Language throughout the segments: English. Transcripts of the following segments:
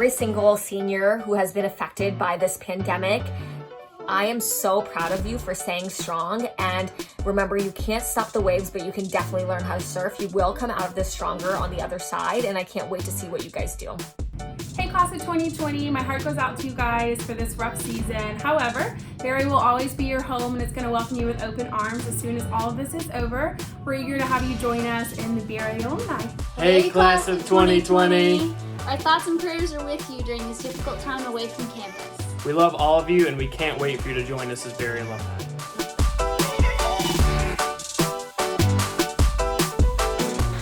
every single senior who has been affected by this pandemic, I am so proud of you for staying strong. And remember, you can't stop the waves, but you can definitely learn how to surf. You will come out of this stronger on the other side, and I can't wait to see what you guys do. Hey class of 2020, my heart goes out to you guys for this rough season. However, Barry will always be your home, and it's going to welcome you with open arms as soon as all of this is over. We're eager to have you join us in the Barry Alumni. Hey class of 2020. Our thoughts and prayers are with you during this difficult time away from campus. We love all of you, and we can't wait for you to join us as Barry Alumni.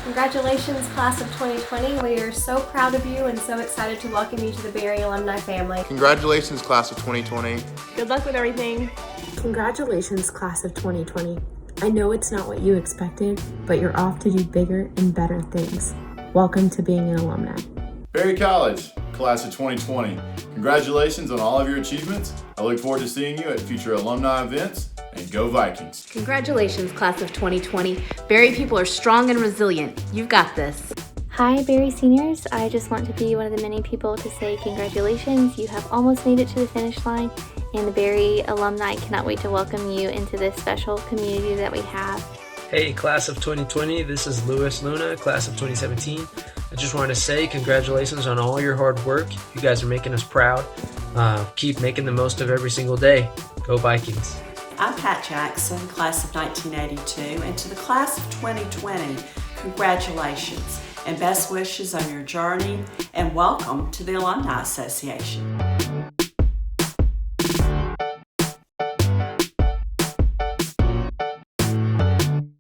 Congratulations, class of 2020. We are so proud of you and so excited to welcome you to the Barry Alumni family. Congratulations, class of 2020. Good luck with everything. Congratulations, class of 2020. I know it's not what you expected, but you're off to do bigger and better things. Welcome to being an alumni. Barry College, class of 2020. Congratulations on all of your achievements. I look forward to seeing you at future alumni events, and go Vikings. Congratulations, class of 2020. Barry people are strong and resilient. You've got this. Hi, Barry seniors. I just want to be one of the many people to say congratulations. You have almost made it to the finish line, and the Barry alumni cannot wait to welcome you into this special community that we have. Hey, class of 2020. This is Louis Luna, class of 2017. I just want to say congratulations on all your hard work. You guys are making us proud. Keep making the most of every single day. Go Vikings. I'm Pat Jackson, class of 1982, and to the class of 2020, congratulations and best wishes on your journey, and welcome to the Alumni Association.